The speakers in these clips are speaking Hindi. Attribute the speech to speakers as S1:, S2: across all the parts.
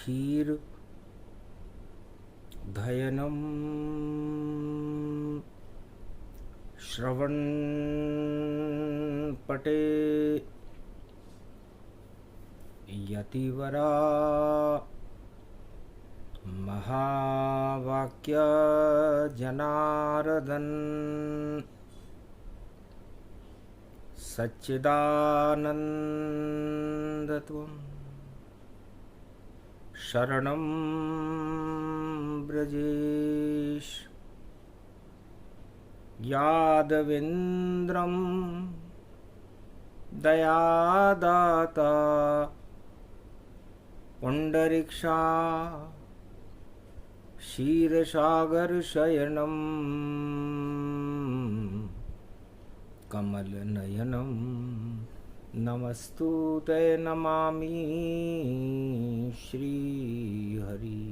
S1: क्षीर धयनम श्रवण पटे यतिवरा महावाक्य जनार्दन सच्चिदानंदत्वं शरणं ब्रजेश यादवेन्द्रं दयादाता पुंडरीक्षा क्षीरसागर शयनं कमलनयनं नमस्तुते नमामि श्रीहरि।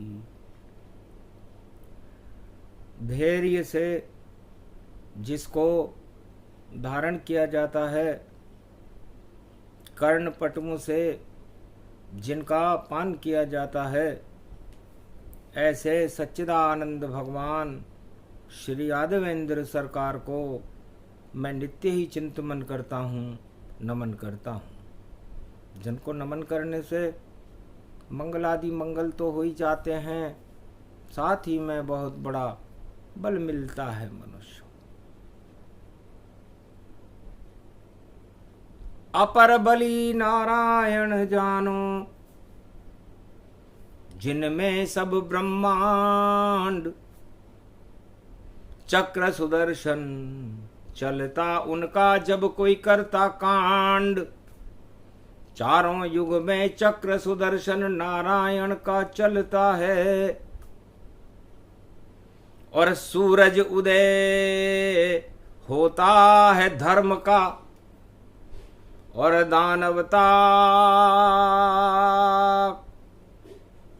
S1: धैर्य से जिसको धारण किया जाता है, कर्णपटुओं से जिनका पान किया जाता है, ऐसे सच्चिदानंद भगवान श्री यादवेंद्र सरकार को मैं नित्य ही चिंतन करता हूँ, नमन करता हूँ। जिनको नमन करने से मंगलादि मंगल तो हो ही जाते हैं, साथ ही में बहुत बड़ा बल मिलता है मनुष्य। अपर बली नारायण जानो, जिनमें सब ब्रह्मांड चक्र सुदर्शन चलता उनका जब कोई करता कांड। चारों युग में चक्र सुदर्शन नारायण का चलता है, और सूरज उदय होता है धर्म का, और दानवता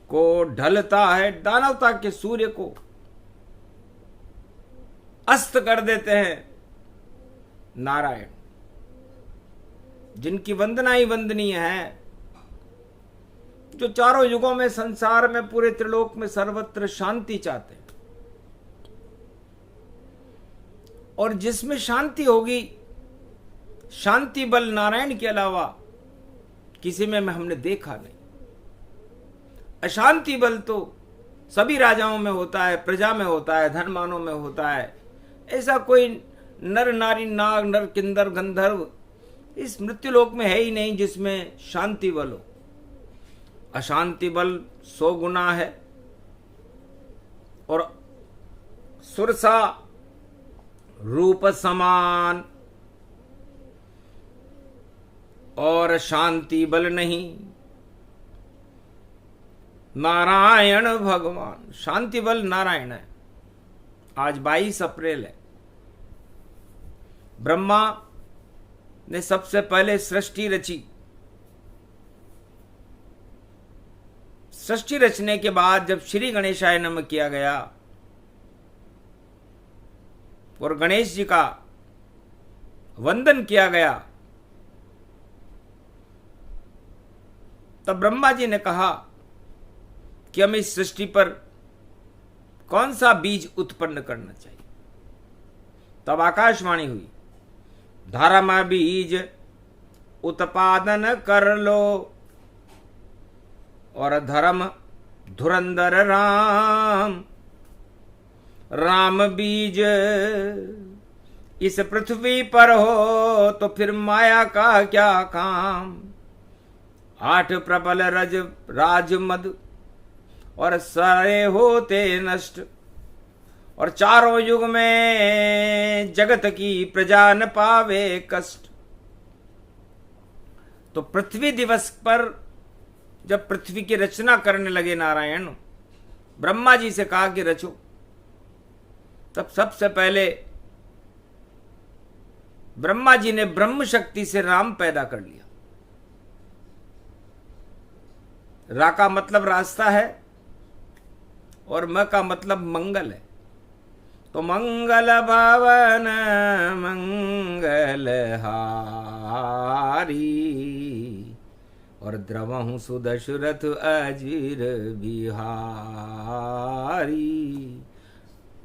S1: को ढलता है, दानवता के सूर्य को अस्त कर देते हैं नारायण, जिनकी वंदना ही वंदनीय है, जो चारों युगों में संसार में पूरे त्रिलोक में सर्वत्र शांति चाहते हैं। और जिसमें शांति होगी, शांति बल नारायण के अलावा किसी में हमने देखा नहीं। अशांति बल तो सभी राजाओं में होता है, प्रजा में होता है, धनवानों में होता है। ऐसा कोई नर नारी नाग नर किंदर गंधर्व इस मृत्युलोक में है ही नहीं जिसमें शांति बल हो। अशांति बल 100 गुना है, और सुरसा रूप समान, और शांति बल नहीं। नारायण भगवान, शांति बल नारायण है। आज 22 अप्रैल है। ब्रह्मा ने सबसे पहले सृष्टि रची। सृष्टि रचने के बाद जब श्री गणेशाय नमः किया गया और गणेश जी का वंदन किया गया, तब ब्रह्मा जी ने कहा कि हमें इस सृष्टि पर कौन सा बीज उत्पन्न करना चाहिए। तब आकाशवाणी हुई, धर्म बीज उत्पादन कर लो, और धर्म धुरंधर राम, राम बीज इस पृथ्वी पर हो तो फिर माया का क्या काम। 8 प्रबल रज राज मद और सारे होते नष्ट, और चारों युग में जगत की प्रजा न पावे कष्ट। तो पृथ्वी दिवस पर जब पृथ्वी की रचना करने लगे नारायण, ब्रह्मा जी से कहा कि रचो। तब सबसे पहले ब्रह्मा जी ने ब्रह्म शक्ति से राम पैदा कर लिया। रा का मतलब रास्ता है, और म का मतलब मंगल है। तो मंगल भवन मंगल हारी, और द्रवहु सुदशरथ अजीर बिहारी।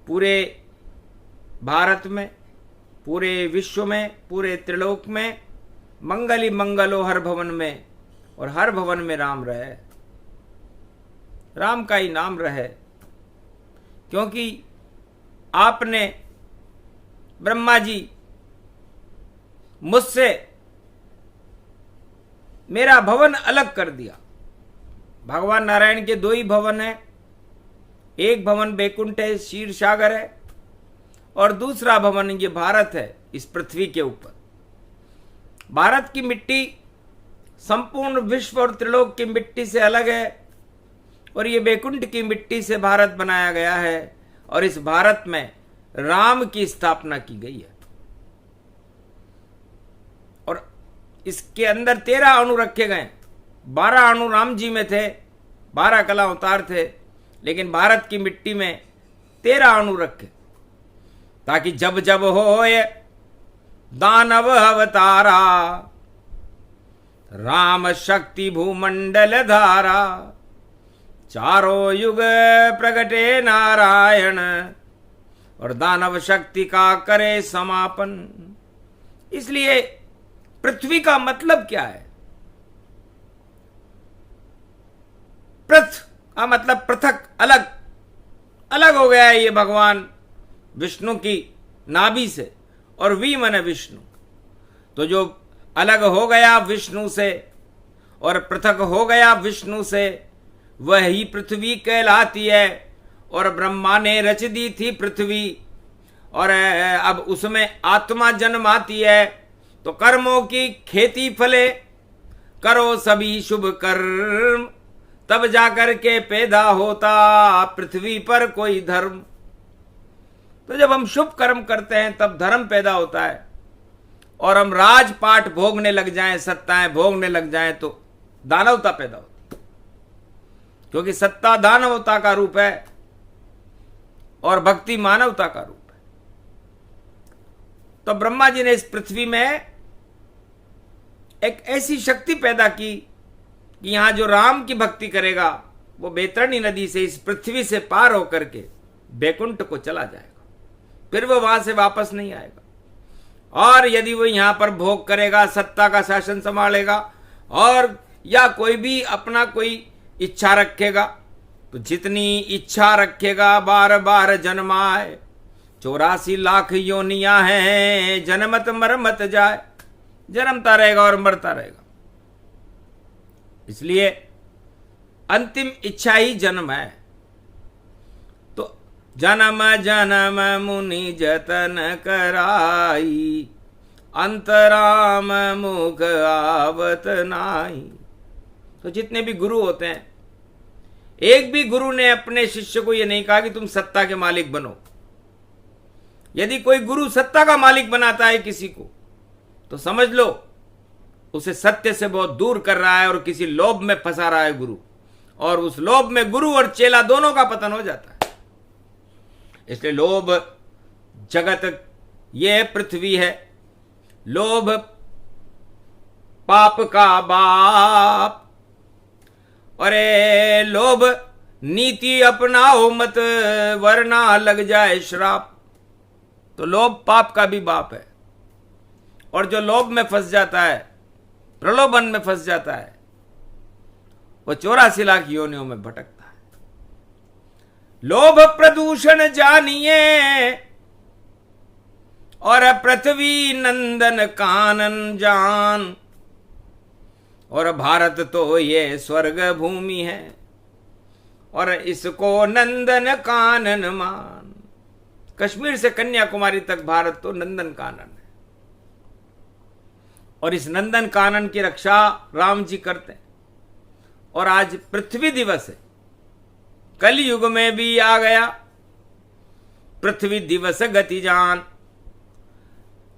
S1: पूरे भारत में, पूरे विश्व में, पूरे त्रिलोक में मंगल ही मंगल हो हर भवन में, और हर भवन में राम रहे, राम का ही नाम रहे। क्योंकि आपने ब्रह्मा जी मुझसे मेरा भवन अलग कर दिया। भगवान नारायण के दो ही भवन है, एक भवन बैकुंठ है, क्षीर सागर है, और दूसरा भवन ये भारत है इस पृथ्वी के ऊपर। भारत की मिट्टी संपूर्ण विश्व और त्रिलोक की मिट्टी से अलग है, और ये बैकुंठ की मिट्टी से भारत बनाया गया है, और इस भारत में राम की स्थापना की गई है। और इसके अंदर 13 अणु रखे गए। 12 अणु राम जी में थे, 12 कला अवतार थे, लेकिन भारत की मिट्टी में 13 अणु रखे, ताकि जब जब होए दानव अवतारा, राम शक्ति भूमंडल धारा, चारों युग प्रगटे नारायण, और दानव शक्ति का करे समापन। इसलिए पृथ्वी का मतलब क्या है? पृथ का मतलब पृथक, अलग, अलग हो गया है ये भगवान विष्णु की नाभि से, और वी माने विष्णु। तो जो अलग हो गया विष्णु से और पृथक हो गया विष्णु से, वही पृथ्वी कहलाती है। और ब्रह्मा ने रच दी थी पृथ्वी, और अब उसमें आत्मा जन्म आती है। तो कर्मों की खेती फले, करो सभी शुभ कर्म, तब जाकर के पैदा होता पृथ्वी पर कोई धर्म। तो जब हम शुभ कर्म करते हैं तब धर्म पैदा होता है, और हम राजपाट भोगने लग जाएं, सत्ताएं भोगने लग जाएं, तो दानवता पैदा होती है। क्योंकि सत्ता दानवता का रूप है और भक्ति मानवता का रूप है। तो ब्रह्मा जी ने इस पृथ्वी में एक ऐसी शक्ति पैदा की कि यहां जो राम की भक्ति करेगा वो बैतरणी नदी से, इस पृथ्वी से पार होकर के बैकुंठ को चला जाएगा, फिर वो वहां से वापस नहीं आएगा। और यदि वो यहां पर भोग करेगा, सत्ता का शासन संभालेगा, और या कोई भी अपना कोई इच्छा रखेगा, तो जितनी इच्छा रखेगा बार बार जन्माए। 84 लाख योनियां हैं, जन्मत मरमत जाए, जन्मता रहेगा और मरता रहेगा। इसलिए अंतिम इच्छा ही जन्म है। तो जन्म जन्म मुनि जतन कराई, अंतराम मुख आवत नाई। तो जितने भी गुरु होते हैं, एक भी गुरु ने अपने शिष्य को यह नहीं कहा कि तुम सत्ता के मालिक बनो। यदि कोई गुरु सत्ता का मालिक बनाता है किसी को, तो समझ लो उसे सत्य से बहुत दूर कर रहा है और किसी लोभ में फंसा रहा है गुरु, और उस लोभ में गुरु और चेला दोनों का पतन हो जाता है। इसलिए लोभ जगत ये पृथ्वी है, लोभ पाप का बाप। अरे लोभ नीति अपनाओ मत, वरना लग जाए श्राप। तो लोभ पाप का भी बाप है, और जो लोभ में फंस जाता है, प्रलोभन में फंस जाता है, वो 84 लाख योनियों में भटकता है। लोभ प्रदूषण जानिए, और पृथ्वी नंदन कानन जान। और भारत तो ये स्वर्ग भूमि है, और इसको नंदन कानन मान। कश्मीर से कन्याकुमारी तक भारत तो नंदन कानन है, और इस नंदन कानन की रक्षा राम जी करते हैं। और आज पृथ्वी दिवस है, कलयुग में भी आ गया पृथ्वी दिवस गति जान।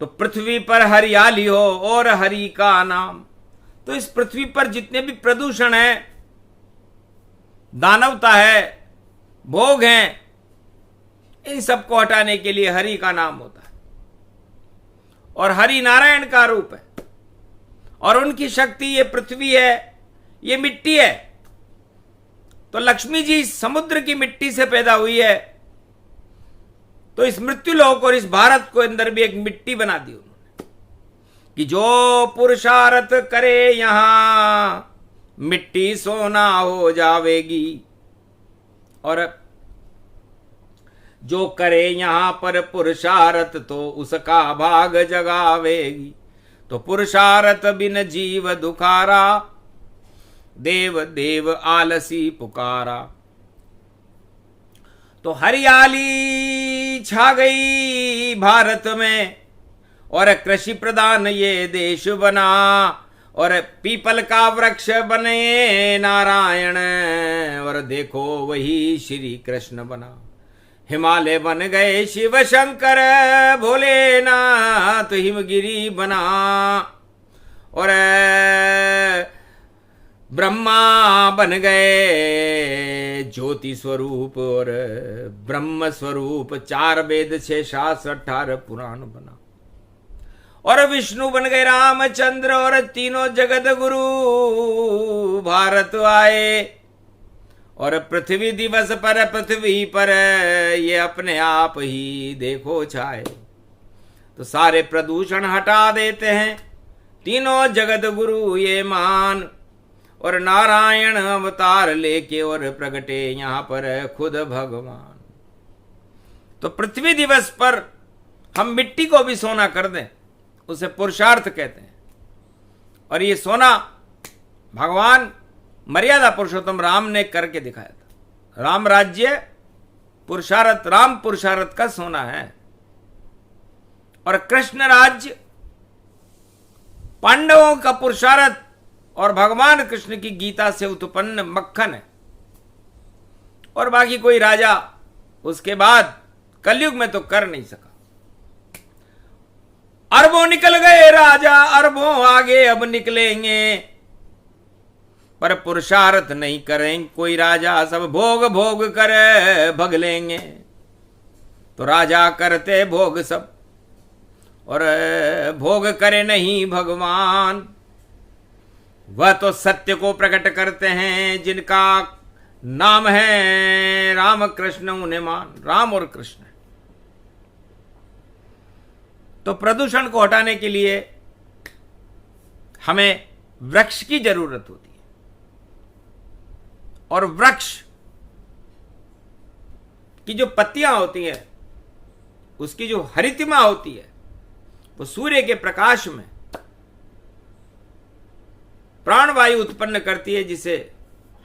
S1: तो पृथ्वी पर हरियाली हो और हरि का नाम। तो इस पृथ्वी पर जितने भी प्रदूषण है, दानवता है, भोग हैं, इन सबको हटाने के लिए हरि का नाम होता है। और हरि नारायण का रूप है, और उनकी शक्ति ये पृथ्वी है, ये मिट्टी है, तो लक्ष्मी जी समुद्र की मिट्टी से पैदा हुई है, तो इस मृत्युलोक और इस भारत को अंदर भी एक मिट्टी बना दी उन्होंने कि जो पुरुषार्थ करे यहां मिट्टी सोना हो जावेगी, और जो करे यहां पर पुरुषार्थ तो उसका भाग जगावेगी। तो पुरुषार्थ बिन जीव दुखारा, देव देव आलसी पुकारा। तो हरियाली छा गई भारत में और कृषि प्रधान ये देश बना, और पीपल का वृक्ष बने नारायण, और देखो वही श्री कृष्ण बना। हिमालय बन गए शिव शंकर, भोलेनाथ हिमगिरी बना, और ब्रह्मा बन गए ज्योति स्वरूप और ब्रह्म स्वरूप। 4 वेद 6 शास्त्र 18 पुराण बना, और विष्णु बन गए रामचंद्र, और तीनों जगत गुरु भारत आए। और पृथ्वी दिवस पर पृथ्वी पर ये अपने आप ही देखो छाए। तो सारे प्रदूषण हटा देते हैं तीनों जगत गुरु ये मान, और नारायण अवतार लेके और प्रगटे यहां पर खुद भगवान। तो पृथ्वी दिवस पर हम मिट्टी को भी सोना कर दें, उसे पुरुषार्थ कहते हैं। और ये सोना भगवान मर्यादा पुरुषोत्तम राम ने करके दिखाया था। राम राज्य पुरुषार्थ, राम पुरुषार्थ का सोना है, और कृष्ण राज्य पांडवों का पुरुषार्थ और भगवान कृष्ण की गीता से उत्पन्न मक्खन है। और बाकी कोई राजा उसके बाद कलयुग में तो कर नहीं सका। अरबों निकल गए राजा, अरबों आगे अब निकलेंगे, पर पुरुषार्थ नहीं करेंगे कोई राजा, सब भोग भोग कर भग लेंगे। तो राजा करते भोग सब, और भोग करे नहीं भगवान। वह तो सत्य को प्रकट करते हैं जिनका नाम है राम कृष्ण, उन्हें मान। राम और कृष्ण। तो प्रदूषण को हटाने के लिए हमें वृक्ष की जरूरत होती है, और वृक्ष की जो पत्तियां होती हैं, उसकी जो हरितिमा होती है, वो सूर्य के प्रकाश में प्राणवायु उत्पन्न करती है, जिसे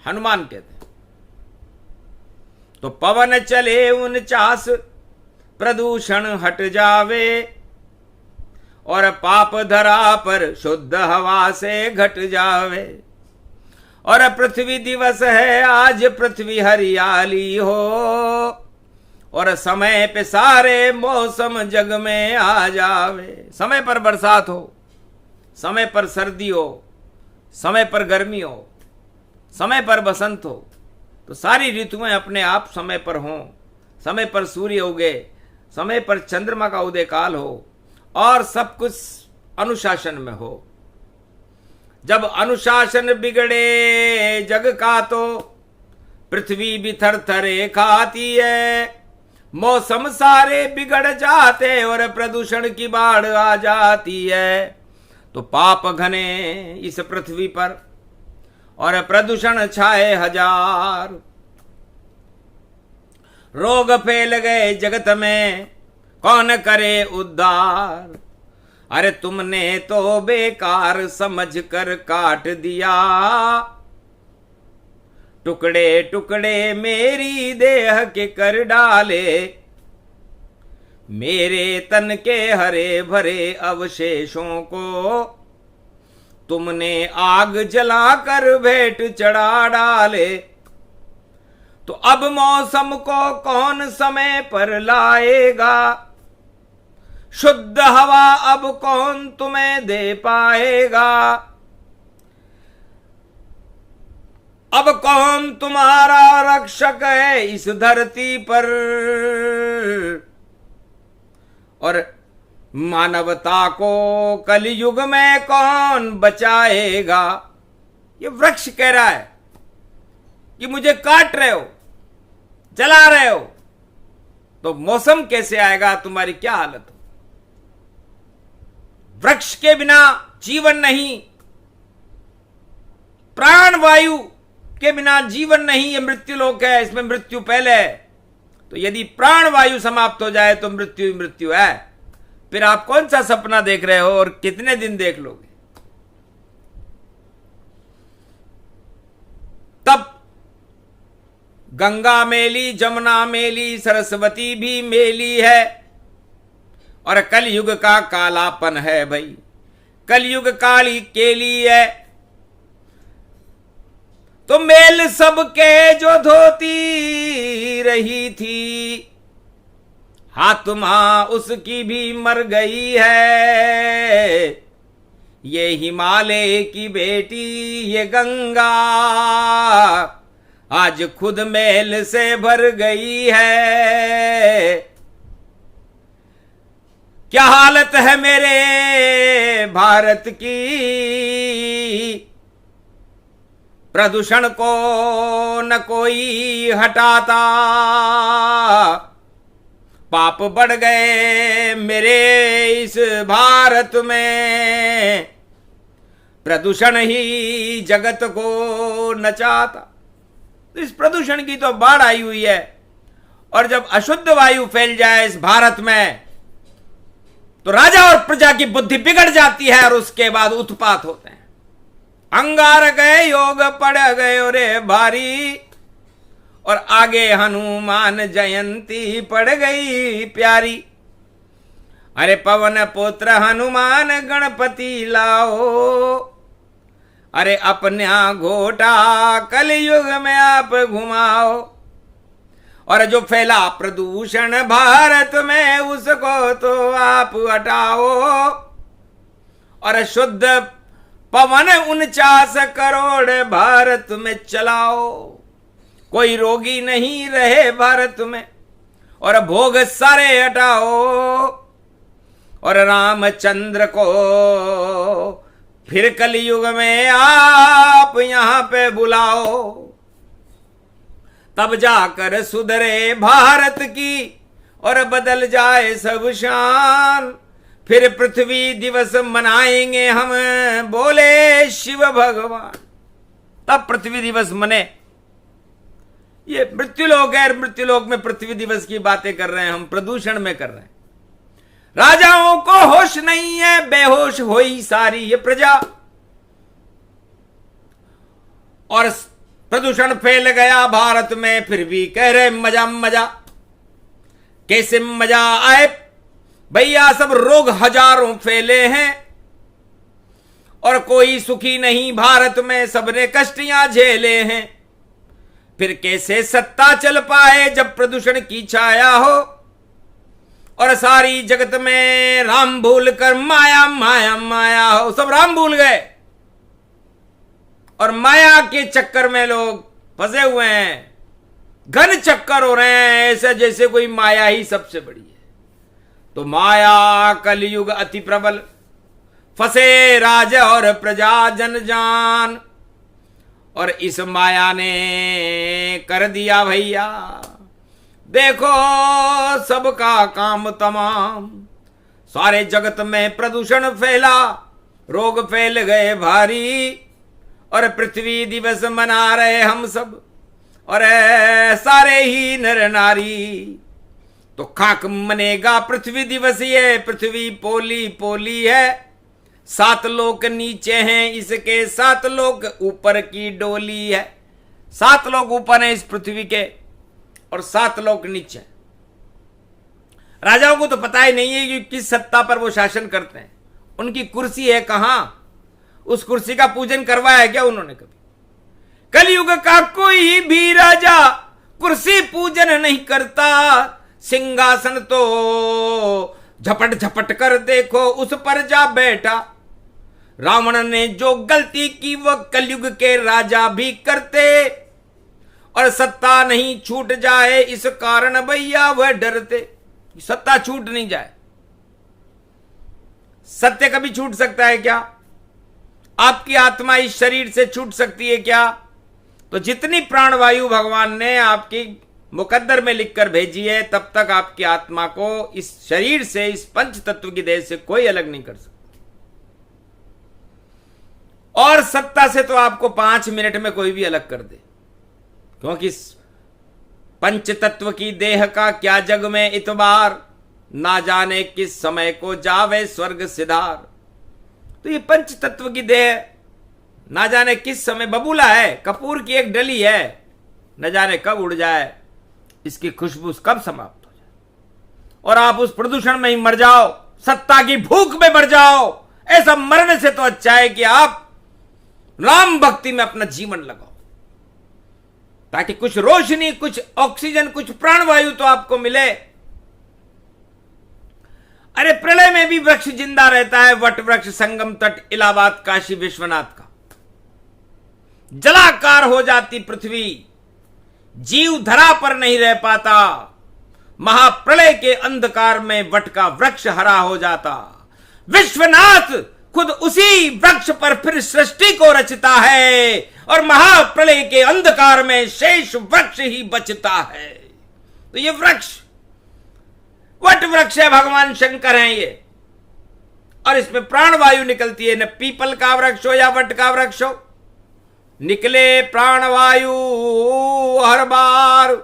S1: हनुमान कहते हैं। तो पवन चले 49 प्रदूषण हट जावे, और पाप धरा पर शुद्ध हवा से घट जावे। और पृथ्वी दिवस है आज पृथ्वी हरियाली हो, और समय पे सारे मौसम जग में आ जावे। समय पर बरसात हो, समय पर सर्दी हो, समय पर गर्मी हो, समय पर बसंत हो, तो सारी ऋतुएं अपने आप समय पर हों। समय पर सूर्य उगे, समय पर चंद्रमा का उदय काल हो, और सब कुछ अनुशासन में हो। जब अनुशासन बिगड़े जग का, तो पृथ्वी भी थरथरे खाती है। मौसम सारे बिगड़ जाते और प्रदूषण की बाढ़ आ जाती है। तो पाप घने इस पृथ्वी पर और प्रदूषण छाए हजार। रोग फैल गए जगत में, कौन करे उद्धार। अरे तुमने तो बेकार समझ कर काट दिया, टुकड़े टुकड़े मेरी देह के कर डाले। मेरे तन के हरे भरे अवशेषों को तुमने आग जलाकर भेंट चढ़ा डाले। तो अब मौसम को कौन समय पर लाएगा, शुद्ध हवा अब कौन तुम्हें दे पाएगा। अब कौन तुम्हारा रक्षक है इस धरती पर, और मानवता को कलयुग में कौन बचाएगा। ये वृक्ष कह रहा है कि मुझे काट रहे हो, जला रहे हो, तो मौसम कैसे आएगा, तुम्हारी क्या हालत हो। वृक्ष के बिना जीवन नहीं, प्राण वायु के बिना जीवन नहीं। ये मृत्यु लोक है, इसमें मृत्यु पहले है। तो यदि प्राण वायु समाप्त हो जाए तो मृत्यु ही मृत्यु है। फिर आप कौन सा सपना देख रहे हो और कितने दिन देख लोगे। तब गंगा मेली, जमुना मेली, सरस्वती भी मेली है। और कलयुग का कालापन है भाई, कलयुग काली केली है। तो मेल सबके जो धोती रही थी, हाथमा उसकी भी मर गई है। ये हिमालय की बेटी ये गंगा आज खुद मेल से भर गई है। क्या हालत है मेरे भारत की, प्रदूषण को न कोई हटाता। पाप बढ़ गए मेरे इस भारत में, प्रदूषण ही जगत को नचाता। तो इस प्रदूषण की तो बाढ़ आई हुई है। और जब अशुद्ध वायु फैल जाए इस भारत में तो राजा और प्रजा की बुद्धि बिगड़ जाती है और उसके बाद उत्पात होते हैं। अंगार गए योग पड़ गए रे भारी, और आगे हनुमान जयंती पड़ गई प्यारी। अरे पवन पुत्र हनुमान गणपति लाओ, अरे अपना घोटा कलयुग में आप घुमाओ। और जो फैला प्रदूषण भारत में उसको तो आप हटाओ। और शुद्ध पवन 49 करोड़ भारत में चलाओ। कोई रोगी नहीं रहे भारत में, और भोग सारे हटाओ। और रामचंद्र को फिर कलयुग में आप यहां पे बुलाओ। तब जाकर सुधरे भारत की और बदल जाए सब शान। फिर पृथ्वी दिवस मनाएंगे हम, बोले शिव भगवान। तब पृथ्वी दिवस मने। ये मृत्युलोक है, मृत्युलोक में पृथ्वी दिवस की बातें कर रहे हैं हम, प्रदूषण में कर रहे हैं। राजाओं को होश नहीं है, बेहोश होई सारी ये प्रजा। और प्रदूषण फैल गया भारत में, फिर भी कह रहे मजा मजा। कैसे मजा आए भैया, सब रोग हजारों फैले हैं और कोई सुखी नहीं भारत में, सबने कष्टियां झेले हैं। फिर कैसे सत्ता चल पाए जब प्रदूषण की छाया हो। और सारी जगत में राम भूल कर माया माया माया हो। सब राम भूल गए और माया के चक्कर में लोग फंसे हुए हैं। घन चक्कर हो रहे हैं, ऐसा जैसे कोई माया ही सबसे बड़ी है। तो माया कलयुग अति प्रबल, फंसे राज और प्रजा जन जान। और इस माया ने कर दिया भैया देखो सबका काम तमाम। सारे जगत में प्रदूषण फैला, रोग फैल गए भारी। और पृथ्वी दिवस मना रहे हम सब, और सारे ही नर नारी। तो खाक मनेगा पृथ्वी दिवस, ये पृथ्वी पोली पोली है। 7 लोक नीचे हैं इसके, 7 लोक ऊपर की डोली है। 7 लोक ऊपर हैं इस पृथ्वी के और 7 लोक नीचे। राजाओं को तो पता ही नहीं है कि किस सत्ता पर वो शासन करते हैं। उनकी कुर्सी है कहां, उस कुर्सी का पूजन करवाया है क्या उन्होंने कभी। कलयुग का कोई भी राजा कुर्सी पूजन नहीं करता। सिंहासन तो झपट झपट कर देखो उस पर जा बैठा। रावण ने जो गलती की वह कलयुग के राजा भी करते। और सत्ता नहीं छूट जाए इस कारण भैया वह डरते। सत्ता छूट नहीं जाए। सत्य कभी छूट सकता है क्या? आपकी आत्मा इस शरीर से छूट सकती है क्या? तो जितनी प्राणवायु भगवान ने आपकी मुकद्दर में लिखकर भेजी है, तब तक आपकी आत्मा को इस शरीर से, इस पंच तत्व की देह से कोई अलग नहीं कर सकता। और सत्ता से तो आपको 5 मिनट में कोई भी अलग कर दे, क्योंकि पंच तत्व की देह का क्या जग में इतबार, ना जाने किस समय को जावे स्वर्ग सिधार। तो ये पंच तत्व की देह ना जाने किस समय बबूला है, कपूर की एक डली है, न जाने कब उड़ जाए, इसकी खुशबू कब समाप्त हो जाए और आप उस प्रदूषण में ही मर जाओ, सत्ता की भूख में मर जाओ। ऐसा मरने से तो अच्छा है कि आप राम भक्ति में अपना जीवन लगाओ, ताकि कुछ रोशनी, कुछ ऑक्सीजन, कुछ प्राणवायु तो आपको मिले। अरे प्रलय में भी वृक्ष जिंदा रहता है, वट वृक्ष, संगम तट, इलाहाबाद, काशी विश्वनाथ का। जलाकार हो जाती पृथ्वी, जीव धरा पर नहीं रह पाता, महाप्रलय के अंधकार में वट का वृक्ष हरा हो जाता। विश्वनाथ खुद उसी वृक्ष पर फिर सृष्टि को रचता है और महाप्रलय के अंधकार में शेष वृक्ष ही बचता है। तो ये वृक्ष वट वृक्ष है, भगवान शंकर हैं ये, और इसमें प्राणवायु निकलती है। न पीपल का वृक्ष हो या वट का वृक्ष हो, निकले प्राणवायु हर बार।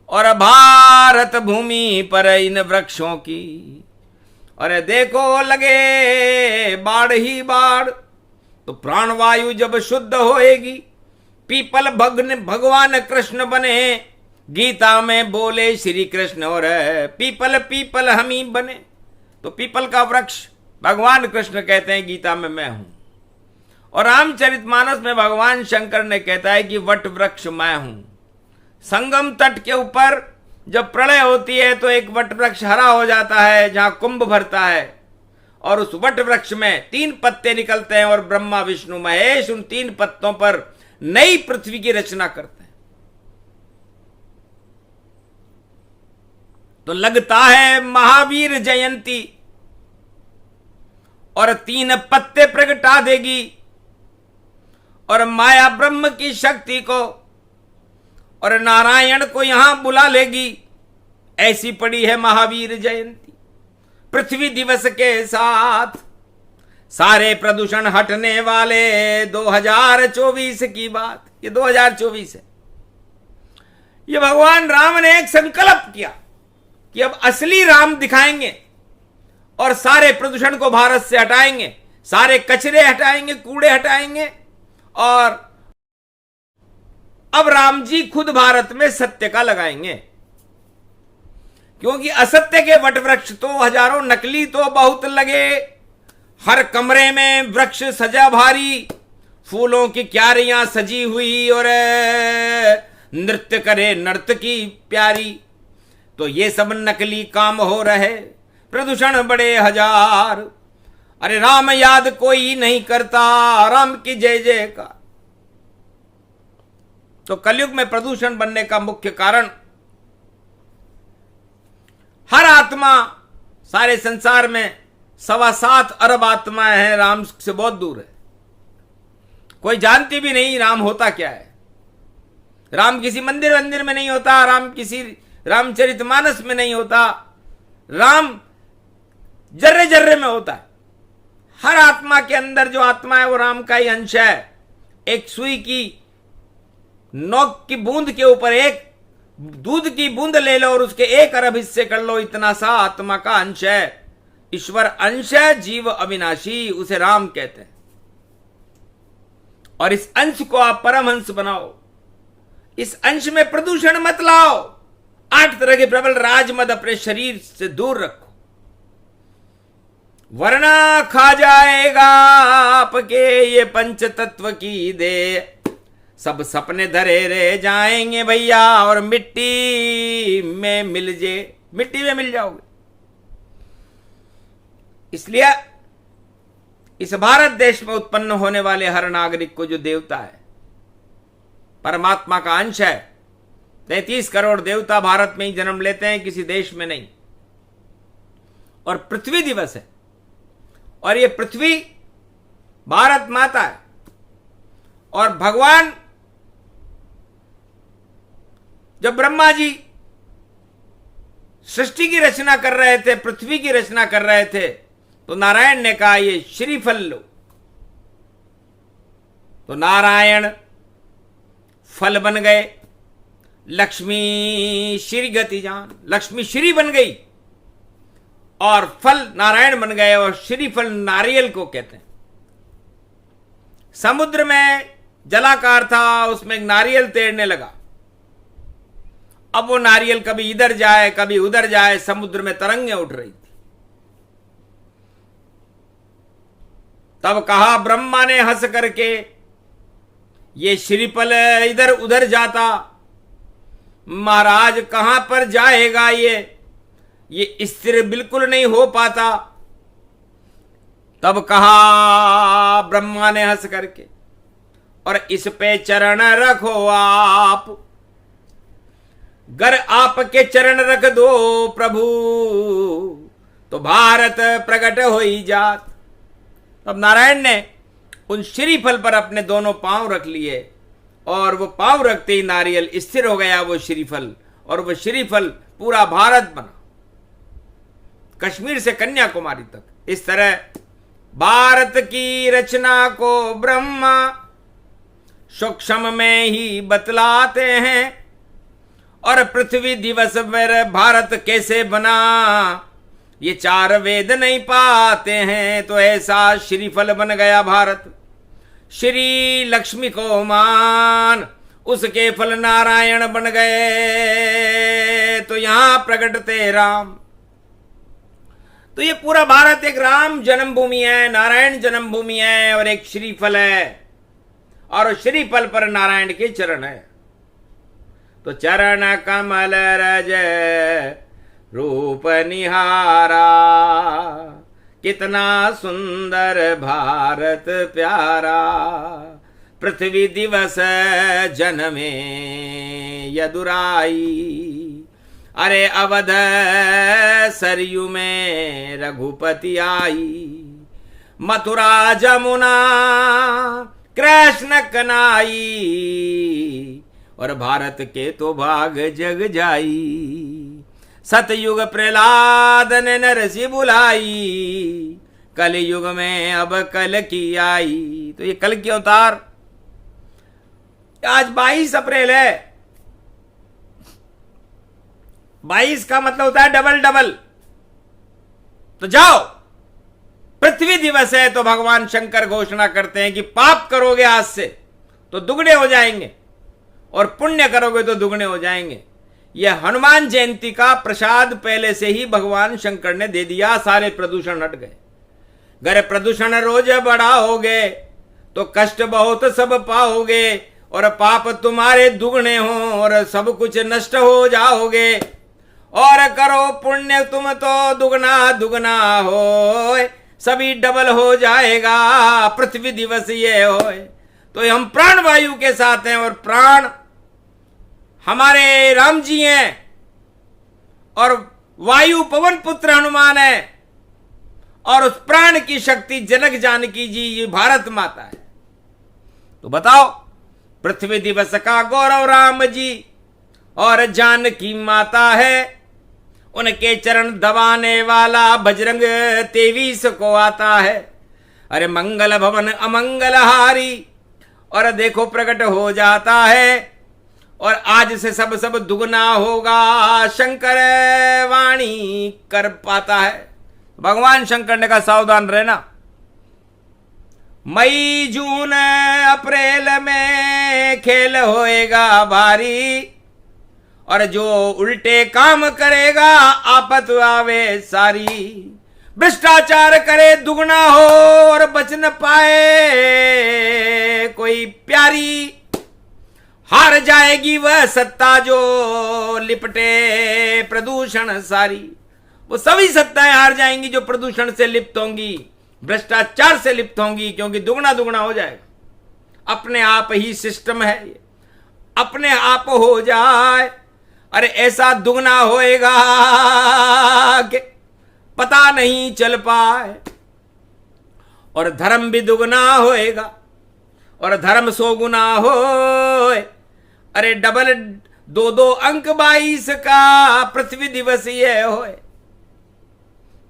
S1: और भारत भूमि पर इन वृक्षों की, अरे देखो लगे बाढ़ ही बाढ़। तो प्राणवायु जब शुद्ध होएगी, पीपल भगवान कृष्ण बने, गीता में बोले श्री कृष्ण, और पीपल पीपल हम ही बने। तो पीपल का वृक्ष भगवान कृष्ण कहते हैं गीता में मैं हूं, और रामचरितमानस में भगवान शंकर ने कहता है कि वट वृक्ष मैं हूं। संगम तट के ऊपर जब प्रलय होती है तो एक वट वृक्ष हरा हो जाता है जहां कुंभ भरता है, और उस वट वृक्ष में 3 पत्ते निकलते हैं और ब्रह्मा विष्णु महेश उन 3 पत्तों पर नई पृथ्वी की रचना करते हैं। तो लगता है महावीर जयंती और 3 पत्ते प्रगटा देगी और माया ब्रह्म की शक्ति को और नारायण को यहां बुला लेगी। ऐसी पड़ी है महावीर जयंती। पृथ्वी दिवस के साथ सारे प्रदूषण हटने वाले 2024 की बात, ये 2024 है। ये भगवान राम ने एक संकल्प किया कि अब असली राम दिखाएंगे और सारे प्रदूषण को भारत से हटाएंगे, सारे कचरे हटाएंगे, कूड़े हटाएंगे, और अब राम जी खुद भारत में सत्य का लगाएंगे। क्योंकि असत्य के वट वृक्ष तो हजारों, नकली तो बहुत लगे। हर कमरे में वृक्ष सजा भारी, फूलों की क्यारियां सजी हुई और नृत्य करे नर्तकी प्यारी। तो ये सब नकली काम हो रहे, प्रदूषण बड़े हजार। अरे राम याद कोई नहीं करता, राम की जय जय का। तो कलयुग में प्रदूषण बनने का मुख्य कारण, हर आत्मा, सारे संसार में 7.25 अरब आत्माएं हैं, राम से बहुत दूर है। कोई जानती भी नहीं राम होता क्या है। राम किसी मंदिर वंदिर में नहीं होता, राम किसी रामचरितमानस में नहीं होता, राम जर्रे जर्रे में होता है। हर आत्मा के अंदर जो आत्मा है वो राम का ही अंश है। एक सुई की नोक की बूंद के ऊपर एक दूध की बूंद ले लो और उसके 1 अरब हिस्से कर लो, इतना सा आत्मा का अंश है। ईश्वर अंश है, जीव अविनाशी, उसे राम कहते हैं। और इस अंश को आप परमहंस बनाओ, इस अंश में प्रदूषण मत लाओ। 8 तरह के प्रबल राजमद अपने शरीर से दूर रखो, वरना खा जाएगा आपके ये पंच तत्व की दे। सब सपने धरे रह जाएंगे भैया, और मिट्टी में मिल जाओगे। इसलिए इस भारत देश में उत्पन्न होने वाले हर नागरिक को जो देवता है, परमात्मा का अंश है। 33 करोड़ देवता भारत में ही जन्म लेते हैं, किसी देश में नहीं। और पृथ्वी दिवस है, और ये पृथ्वी भारत माता है। और भगवान जब ब्रह्मा जी सृष्टि की रचना कर रहे थे, पृथ्वी की रचना कर रहे थे, तो नारायण ने कहा ये श्रीफल लो। तो नारायण फल बन गए, लक्ष्मी श्री गति जान, लक्ष्मी श्री बन गई और फल नारायण बन गए। और श्रीफल नारियल को कहते हैं। समुद्र में जलाकार था, उसमें एक नारियल तैरने लगा। अब वो नारियल कभी इधर जाए कभी उधर जाए, समुद्र में तरंगें उठ रही थी। तब कहा ब्रह्मा ने हंस करके, ये श्रीफल इधर उधर जाता, महाराज कहां पर जाएगा ये स्थिर बिल्कुल नहीं हो पाता। तब कहा ब्रह्मा ने हंस करके, और इस पे चरण रखो आप, गर आपके चरण रख दो प्रभु, तो भारत प्रकट हो ही जात। अब नारायण ने उन श्रीफल पर अपने दोनों पांव रख लिए, और वो पांव रखते ही नारियल स्थिर हो गया वो श्रीफल, और वो श्रीफल पूरा भारत बना, कश्मीर से कन्याकुमारी तक। इस तरह भारत की रचना को ब्रह्मा सूक्ष्म में ही बतलाते हैं, और पृथ्वी दिवस पर भारत कैसे बना ये चार वेद नहीं पाते हैं। तो ऐसा श्रीफल बन गया भारत। श्री लक्ष्मी को मान, उसके फल नारायण बन गए, तो यहां प्रकटते राम। तो ये पूरा भारत एक राम जन्मभूमि है, नारायण जन्मभूमि है, और एक श्रीफल है, और श्रीफल पर नारायण के चरण है। तो चरण कमल रज रूप निहारा, कितना सुंदर भारत प्यारा, पृथ्वी दिवस जन्मे यदुराई, अरे अवध सरयू में रघुपति आई, मथुरा जमुना कृष्ण कनाई, और भारत के तो भाग जग जाई, सतयुग प्रहलाद ने नरसी बुलाई, कल युग में अब कल की आई। तो ये कल की अवतार, आज 22 अप्रैल है। 22 का मतलब होता है डबल डबल। तो जाओ, पृथ्वी दिवस है तो भगवान शंकर घोषणा करते हैं कि पाप करोगे आज से तो दुगने हो जाएंगे, और पुण्य करोगे तो दुगने हो जाएंगे। यह हनुमान जयंती का प्रसाद पहले से ही भगवान शंकर ने दे दिया, सारे प्रदूषण हट गए। अगर प्रदूषण रोज बढ़ाओगे तो कष्ट बहुत सब पाओगे, और पाप तुम्हारे दुगने हो और सब कुछ नष्ट हो जाओगे। और करो पुण्य तुम तो दुगना दुगना हो, सभी डबल हो जाएगा, पृथ्वी दिवस ये हो। तो हम प्राण वायु के साथ हैं, और प्राण हमारे राम जी हैं, और वायु पवन पुत्र हनुमान है, और उस प्राण की शक्ति जनक जानकी जी ये भारत माता है। तो बताओ, पृथ्वी दिवस का गौरव राम जी और जानकी माता है, उनके चरण दबाने वाला बजरंग 23 को आता है। अरे मंगल भवन अमंगल हारी, और देखो प्रकट हो जाता है, और आज से सब दुगना होगा, शंकर वाणी कर पाता है। भगवान शंकर ने कहा सावधान रहना, मई जून अप्रैल में खेल होएगा भारी, और जो उल्टे काम करेगा आफत आवे सारी। भ्रष्टाचार करे दुगना हो और बच न पाए कोई प्यारी, हार जाएगी वह सत्ता जो लिपटे प्रदूषण सारी। वो सभी सत्ताएं हार जाएंगी जो प्रदूषण से लिप्त होंगी, भ्रष्टाचार से लिप्त होंगी, क्योंकि दुगना दुगना हो जाएगा। अपने आप ही सिस्टम है ये, अपने आप हो जाए। अरे ऐसा दुगना होएगा कि पता नहीं चल पाए। और धर्म भी दुगना होएगा और धर्म 100 गुना हो। अरे डबल 2 अंक 22 का पृथ्वी दिवस ये होए।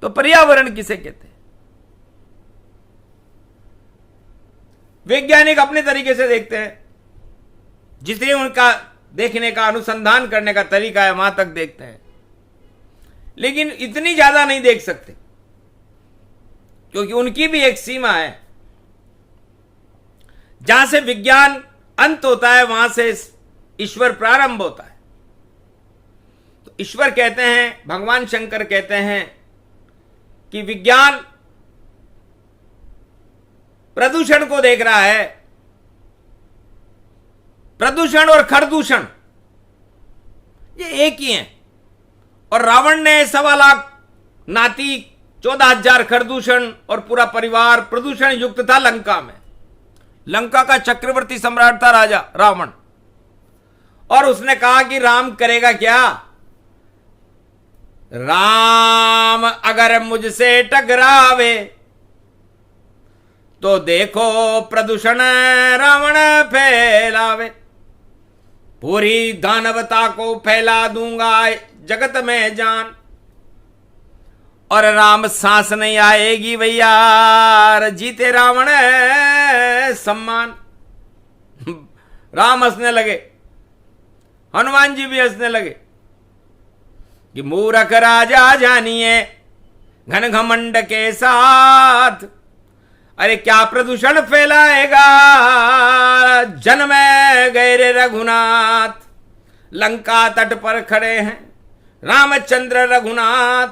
S1: तो पर्यावरण किसे कहते हैं? वैज्ञानिक अपने तरीके से देखते हैं, जितने उनका देखने का अनुसंधान करने का तरीका है वहां तक देखते हैं, लेकिन इतनी ज्यादा नहीं देख सकते, क्योंकि उनकी भी एक सीमा है। जहां से विज्ञान अंत होता है वहां से ईश्वर प्रारंभ होता है। तो ईश्वर कहते हैं, भगवान शंकर कहते हैं कि विज्ञान प्रदूषण को देख रहा है। प्रदूषण और खरदूषण ये एक ही हैं। और रावण ने 1.25 लाख नाती, 14,000 खरदूषण और पूरा परिवार प्रदूषण युक्त था लंका में। लंका का चक्रवर्ती सम्राट था राजा रावण। और उसने कहा कि राम करेगा क्या? राम अगर मुझसे टकरावे तो देखो प्रदूषण रावण फैलावे, पूरी दानवता को फैला दूंगा जगत में जान। और राम सांस नहीं आएगी भैया, जीते रावण सम्मान। राम हंसने लगे, हनुमान जी भी हंसने लगे कि मूर्ख राजा जानिए घन घमंड के साथ, अरे क्या प्रदूषण फैलाएगा जन्म गए रे रघुनाथ। लंका तट पर खड़े हैं रामचंद्र रघुनाथ,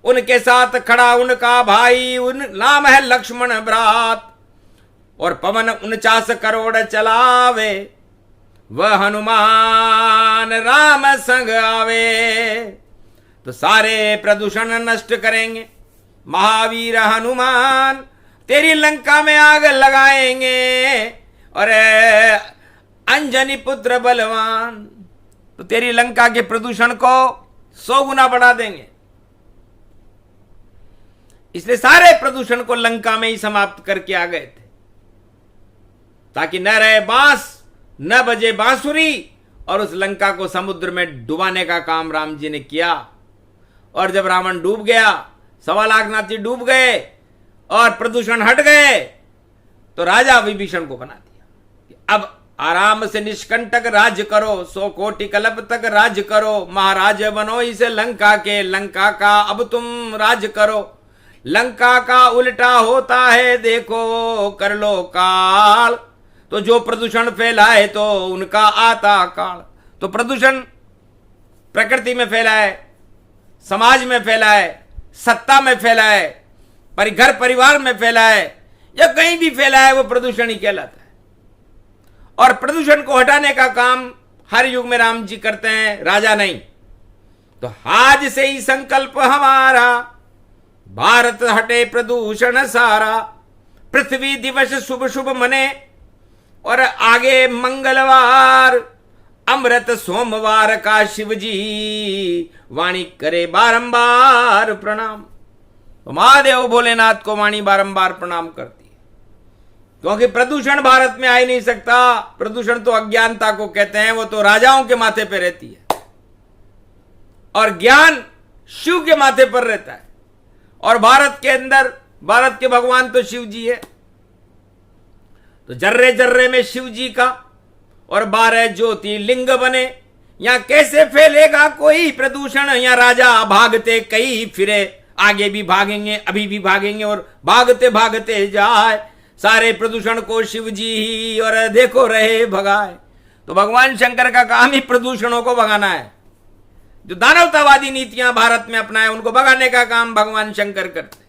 S1: उनके साथ खड़ा उनका भाई उन नाम है लक्ष्मण भ्रात। और पवन 49 करोड़ चलावे, वह हनुमान राम संग आवे। तो सारे प्रदूषण नष्ट करेंगे महावीर हनुमान, तेरी लंका में आग लगाएंगे। और अंजनी पुत्र बलवान, तो तेरी लंका के प्रदूषण को 100 गुना बढ़ा देंगे। इसलिए सारे प्रदूषण को लंका में ही समाप्त करके आ गए थे, ताकि न रहे बांस न बजे बांसुरी। और उस लंका को समुद्र में डुबाने का काम राम जी ने किया। और जब रावण डूब गया, 1.25 लाख नाती डूब गए और प्रदूषण हट गए, तो राजा विभीषण को बना दिया। अब आराम से निष्कंटक राज करो, 100 कोटि कल्प तक राज करो, महाराज बनो इसे लंका के, लंका का अब तुम राज करो। लंका का उल्टा होता है देखो, कर लो काल। तो जो प्रदूषण फैलाए तो उनका आता काल। तो प्रदूषण प्रकृति में फैलाए, समाज में फैलाए, सत्ता में फैलाए, घर परिवार में फैलाए, या कहीं भी फैलाए, वो प्रदूषण ही कहलाता है। और प्रदूषण को हटाने का काम हर युग में राम जी करते हैं, राजा नहीं। तो आज से ही संकल्प हमारा, भारत हटे प्रदूषण सारा। पृथ्वी दिवस शुभ शुभ मने, और आगे मंगलवार अमृत सोमवार का शिव जी वाणी करे बारंबार प्रणाम। तो महादेव भोलेनाथ को वाणी बारंबार प्रणाम करती है, क्योंकि प्रदूषण भारत में आ ही नहीं सकता। प्रदूषण तो अज्ञानता को कहते हैं, वो तो राजाओं के माथे पे रहती है, और ज्ञान शिव के माथे पर रहता है। और भारत के अंदर भारत के भगवान तो शिव जी है। तो जर्रे जर्रे में शिव जी का और 12 ज्योतिर्लिंग बने। यहां कैसे फैलेगा कोई प्रदूषण? यहां राजा भागते कई फिरे, आगे भी भागेंगे, अभी भी भागेंगे, और भागते भागते जाए। सारे प्रदूषण को शिव जी ही और देखो रहे भगाए। तो भगवान शंकर का काम ही प्रदूषणों को भगाना है। जो दानवतावादी नीतियां भारत में अपनाए, उनको भगाने का काम भगवान शंकर करते।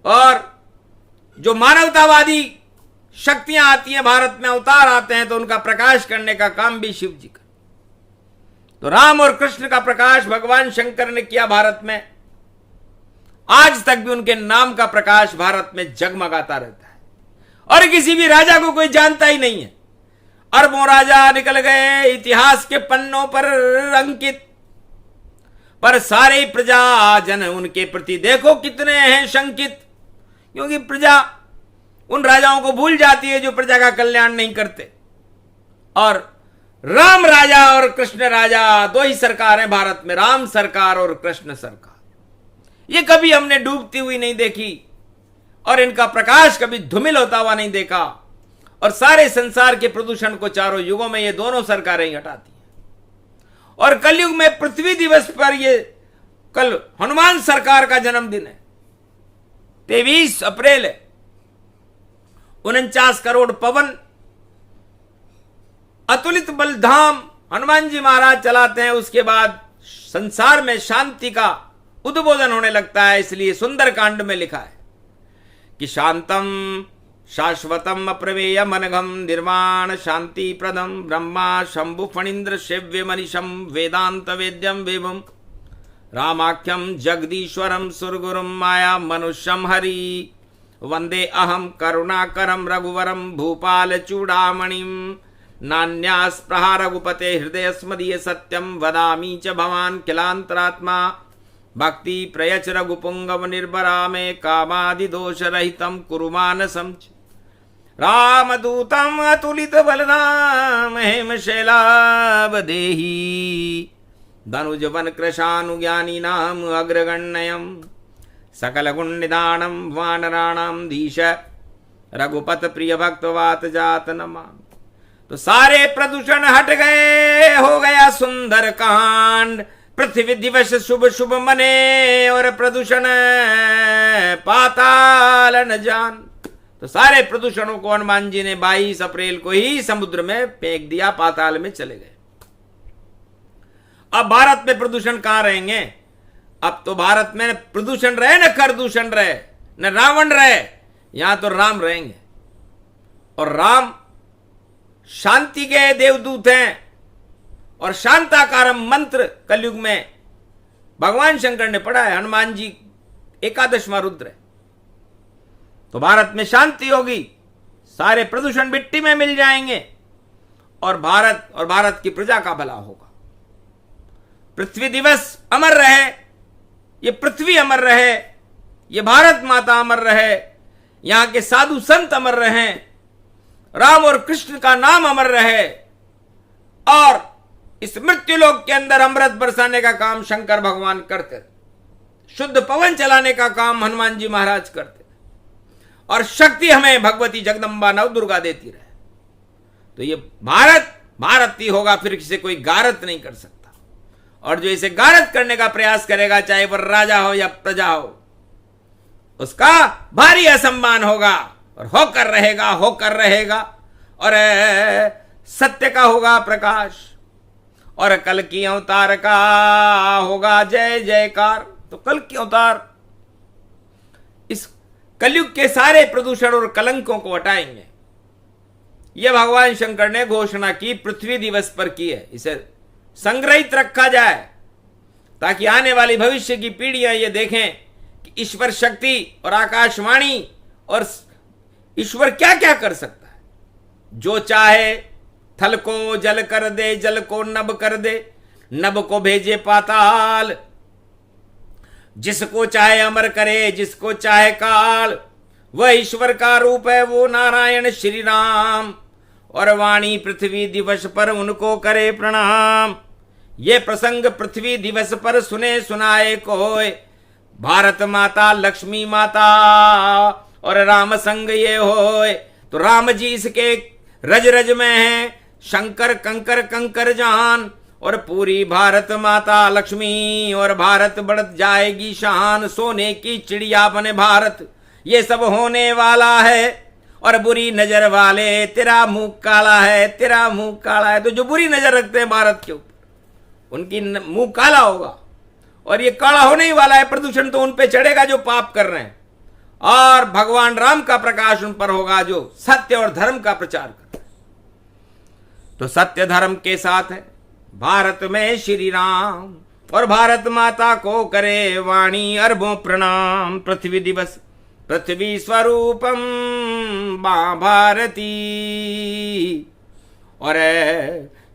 S1: और जो मानवतावादी शक्तियां आती हैं भारत में, अवतार आते हैं, तो उनका प्रकाश करने का काम भी शिव जी का। तो राम और कृष्ण का प्रकाश भगवान शंकर ने किया भारत में। आज तक भी उनके नाम का प्रकाश भारत में जगमगाता रहता है, और किसी भी राजा को कोई जानता ही नहीं है। अरबों राजा निकल गए इतिहास के पन्नों पर अंकित, पर सारे प्रजाजन उनके प्रति देखो कितने हैं शंकित। क्योंकि प्रजा उन राजाओं को भूल जाती है जो प्रजा का कल्याण नहीं करते। और राम राजा और कृष्ण राजा दो ही सरकार है भारत में, राम सरकार और कृष्ण सरकार। ये कभी हमने डूबती हुई नहीं देखी और इनका प्रकाश कभी धूमिल होता हुआ नहीं देखा। और सारे संसार के प्रदूषण को चारों युगों में ये दोनों सरकारें ही हटाती हैं। और कलयुग में पृथ्वी दिवस पर ये कल हनुमान सरकार का जन्मदिन है, 23 अप्रैल है। 49 करोड़ पवन, अतुलित बलधाम हनुमान जी महाराज चलाते हैं। उसके बाद संसार में शांति का उद्बोधन होने लगता है। इसलिए सुंदर कांड में लिखा है कि शांतम शाश्वतम अप्रमेय मनघम निर्वाण शांति प्रदम ब्रह्मा शंभु फणीन्द्र सेव्य मनीषम वेदांत वेद्यम विभुम रामाख्यम जगदीश्वरम सुरगुरुम माया मनुष्यम हरि वंदे अहम करुणाकरम रघुवरम भूपाल चूड़ामणिम नान्यास्पृहा रघुपते हृदय स्मदीय सत्यम वदामी च भवान किलांतरात्मा भक्ति प्रयच रघुपुंगव निर्भरा में कामादि दोष रहितम कुरु मानसम रामदूतम अतुलित बलराम हेम शैलावदेही धनुजवन कृशानुज्ञानी नाम अग्रगण्यम सकल गुण निदानम वानराणाम धीश रघुपत प्रिय भक्तवात जात नमामि। तो सारे प्रदूषण हट गए, हो गया सुंदर कांड। पृथ्वी दिवस शुभ शुभ मने और प्रदूषण पाताल न जान। तो सारे प्रदूषणों को हनुमान जी ने 22 अप्रैल को ही समुद्र में फेंक दिया, पाताल में चले गए। अब भारत में प्रदूषण कहां रहेंगे? अब तो भारत में प्रदूषण रहे न खरदूषण रहे न रावण रहे, यहां तो राम रहेंगे। और राम शांति के देवदूत हैं और शांताकारम मंत्र कलयुग में भगवान शंकर ने पढ़ा है। हनुमान जी 11वां रुद्र है। तो भारत में शांति होगी, सारे प्रदूषण मिट्टी में मिल जाएंगे और भारत की प्रजा का भला होगा। पृथ्वी दिवस अमर रहे, ये पृथ्वी अमर रहे, ये भारत माता अमर रहे, यहां के साधु संत अमर रहे, राम और कृष्ण का नाम अमर रहे और इस मृत्युलोक के अंदर अमृत बरसाने का काम शंकर भगवान करते, शुद्ध पवन चलाने का काम हनुमान जी महाराज करते और शक्ति हमें भगवती जगदम्बा नवदुर्गा देती रहे। तो ये भारत ही होगा, फिर किसे कोई गारत नहीं कर सकता। और जो इसे गारत करने का प्रयास करेगा, चाहे वह राजा हो या प्रजा हो, उसका भारी असम्मान होगा और होकर रहेगा और सत्य का होगा प्रकाश और कल की अवतार का होगा जय जयकार। तो कल की अवतार इस कलयुग के सारे प्रदूषण और कलंकों को हटाएंगे। यह भगवान शंकर ने घोषणा की पृथ्वी दिवस पर की है। इसे संग्रहित रखा जाए ताकि आने वाली भविष्य की पीढ़ियां ये देखें कि ईश्वर शक्ति और आकाशवाणी और ईश्वर क्या क्या कर सकता है। जो चाहे थल को जल कर दे, जल को नभ कर दे, नभ को भेजे पाताल, जिसको चाहे अमर करे, जिसको चाहे काल, वह ईश्वर का रूप है, वो नारायण श्री राम। और वाणी पृथ्वी दिवस पर उनको करे प्रणाम। ये प्रसंग पृथ्वी दिवस पर सुने सुनाए कोय, भारत माता लक्ष्मी माता और राम संग ये होए। तो राम जी इसके रज रज में हैं, शंकर कंकर कंकर जान और पूरी भारत माता लक्ष्मी और भारत बढ़ जाएगी शान। सोने की चिड़िया बने भारत, ये सब होने वाला है। और बुरी नजर वाले तेरा मुंह काला है, तेरा मुंह काला है। तो जो बुरी नजर रखते हैं भारत के ऊपर, उनकी मुंह काला होगा और ये काला होने ही वाला है। प्रदूषण तो उन पे चढ़ेगा जो पाप कर रहे हैं और भगवान राम का प्रकाश उन पर होगा जो सत्य और धर्म का प्रचार कर रहे हैं। तो सत्य धर्म के साथ है भारत में श्री राम और भारत माता को करे वाणी अरबों प्रणाम। पृथ्वी दिवस पृथ्वी स्वरूपम मां भारती और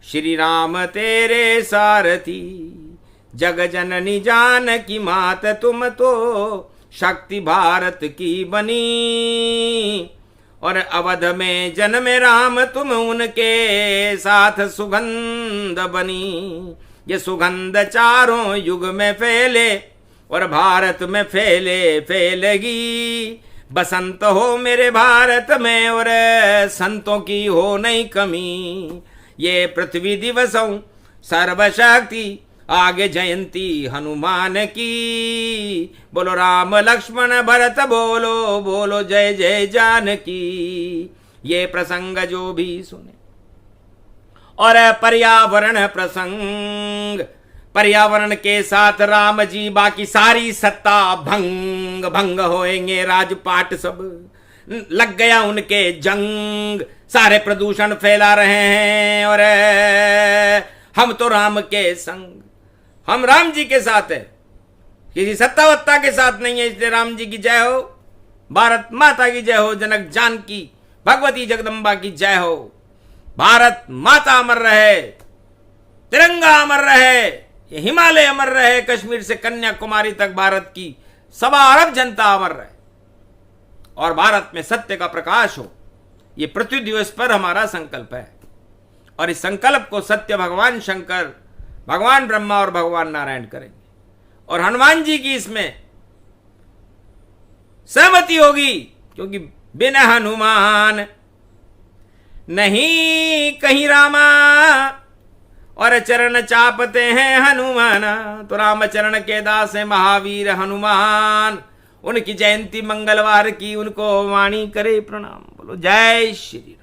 S1: श्री राम तेरे सारथी। जग जननी जानकी मात तुम तो शक्ति भारत की बनी। और अवध में जन्मे राम तुम उनके साथ सुगंध बनी। ये सुगंध चारों युग में फैले और भारत में फैलेगी। बसंत हो मेरे भारत में और संतों की हो नहीं कमी। ये पृथ्वी दिवसों सर्वशक्ति आगे जयंती हनुमान की। बोलो राम लक्ष्मण भरत बोलो बोलो जय जय जानकी। ये प्रसंग जो भी सुने और पर्यावरण प्रसंग, पर्यावरण के साथ राम जी बाकी सारी सत्ता भंग भंग होएंगे। राजपाट सब लग गया उनके जंग, सारे प्रदूषण फैला रहे हैं और हम तो राम के संग, हम राम जी के साथ है, किसी सत्ता वत्ता के साथ नहीं है। इसलिए राम जी की जय हो, भारत माता की जय हो, जनक जानकी भगवती जगदम्बा की जय हो। भारत माता अमर रहे, तिरंगा अमर रहे, ये हिमालय अमर रहे, कश्मीर से कन्याकुमारी तक भारत की 1.25 अरब जनता अमर रहे और भारत में सत्य का प्रकाश हो। ये पृथ्वी दिवस पर हमारा संकल्प है और इस संकल्प को सत्य भगवान शंकर, भगवान ब्रह्मा और भगवान नारायण करेंगे और हनुमान जी की इसमें सहमति होगी, क्योंकि बिना हनुमान नहीं कहीं रामा और चरण चापते हैं हनुमाना। तो राम चरण के दास है महावीर हनुमान, उनकी जयंती मंगलवार की, उनको वाणी करे प्रणाम। बोलो जय श्री राम।